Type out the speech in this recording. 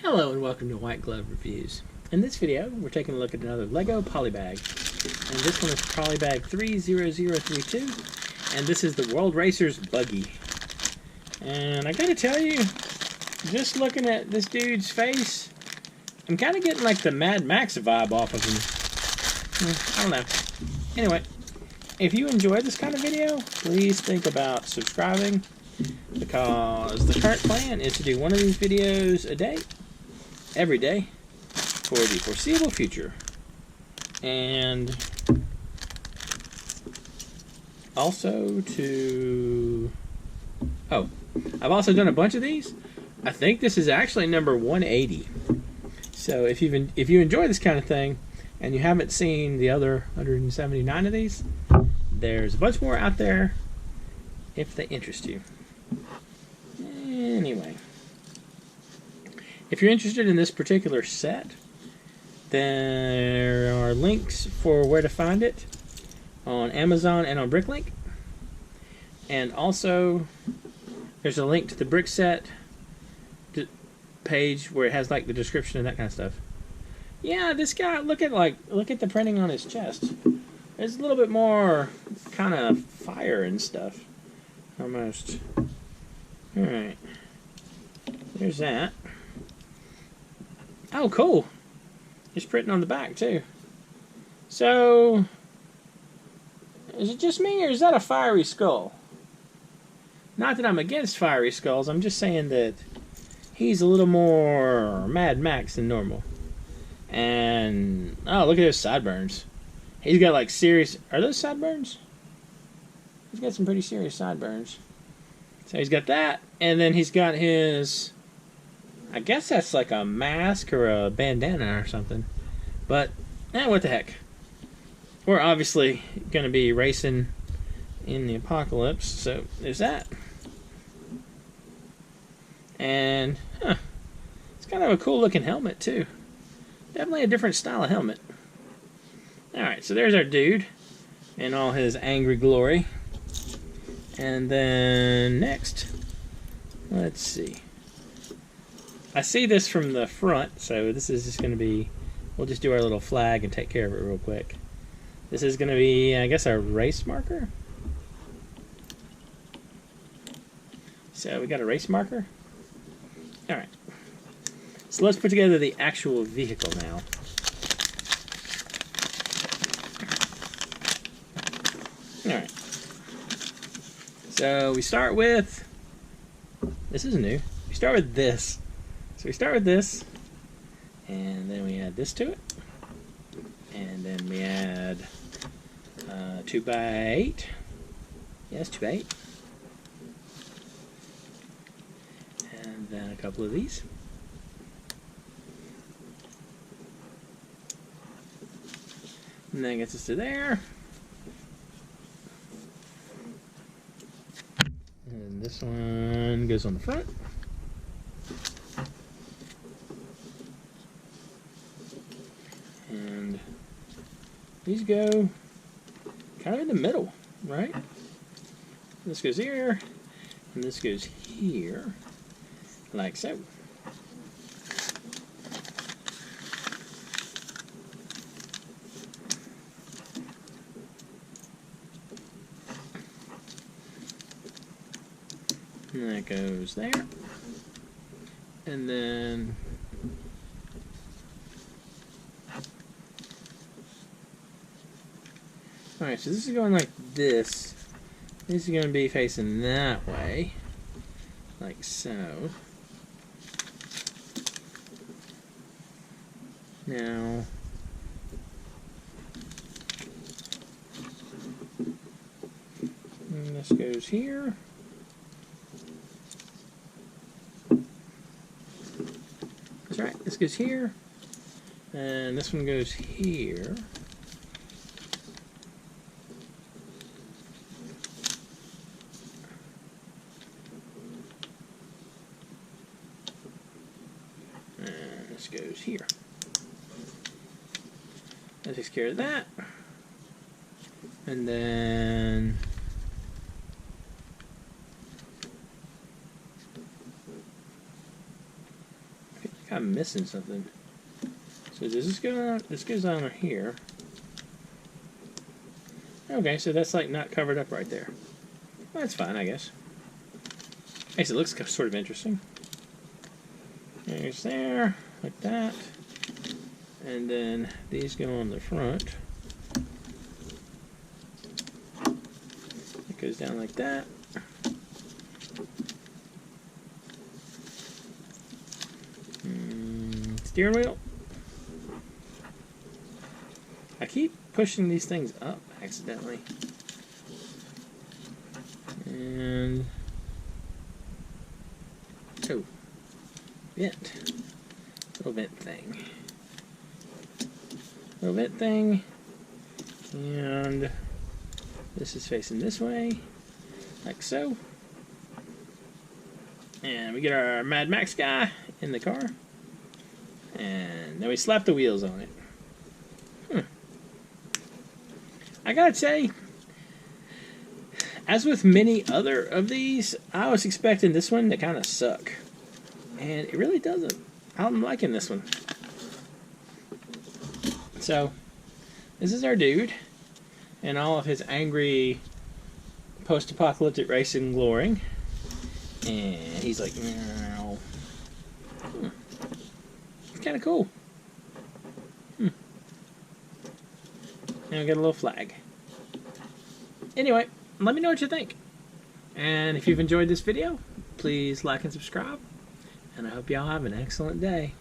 Hello and welcome to White Glove Reviews. In this video, we're taking a look at another LEGO Polybag. And this one is Polybag 30032, and this is the World Racers Buggy. And I gotta tell you, just looking at this dude's face, I'm kind of getting like the Mad Max vibe off of him. I don't know. Anyway, if you enjoy this kind of video, please think about subscribing, because the current plan is to do one of these videos a day, every day, for the foreseeable future. And also I've also done a bunch of these. I think this is actually number 180. So if you enjoy this kind of thing and you haven't seen the other 179 of these, there's a bunch more out there if they interest you. Anyway, if you're interested in this particular set, there are links for where to find it on Amazon and on Bricklink. And also, there's a link to the brick set page where it has like the description and that kind of stuff. Yeah, this guy, look at the printing on his chest. There's a little bit more kind of fire and stuff. Almost. Alright. There's that. Oh, cool. There's printing on the back, too. So, is it just me, or is that a fiery skull? Not that I'm against fiery skulls, I'm just saying that he's a little more Mad Max than normal. And, oh, look at those sideburns. He's got, like, serious... Are those sideburns? He's got some pretty serious sideburns. So he's got that, and then he's got his... I guess that's like a mask or a bandana or something. But, what the heck. We're obviously going to be racing in the apocalypse, so there's that. And, it's kind of a cool looking helmet, too. Definitely a different style of helmet. Alright, so there's our dude in all his angry glory. And then next, let's see. I see this from the front, so this is just going to be, we'll just do our little flag and take care of it real quick. This is going to be, I guess, our race marker. So we got a race marker. Alright. So let's put together the actual vehicle now. Alright. So we start with, this is new, we start with this. So we start with this, and then we add this to it, and then we add 2x8, yes, 2x8, and then a couple of these. And that gets us to there. And this one goes on the front. And these go kind of in the middle, right? This goes here, and this goes here, like so. And that goes there. And then alright, so this is going like this. This is going to be facing that way. Like so. Now, and this goes here. That's right, this goes here. And this one goes here. Goes here. That takes care of that. And then I'm missing something. So does this go on? This goes on here. Okay, so that's like not covered up right there. Well, that's fine, I guess. I guess it looks sort of interesting. There's there, like that. And then these go on the front. It goes down like that. Steering wheel. I keep pushing these things up accidentally. And oh, vent. Little vent thing. Little vent thing. And this is facing this way, like so. And we get our Mad Max guy in the car. And then we slap the wheels on it. I gotta say, as with many other of these, I was expecting this one to kind of suck. And it really doesn't. I'm liking this one. So, this is our dude. And all of his angry post-apocalyptic racing glory. And he's like, meow. It's kind of cool. And we got a little flag. Anyway, let me know what you think. And if you've enjoyed this video, please like and subscribe. And I hope y'all have an excellent day.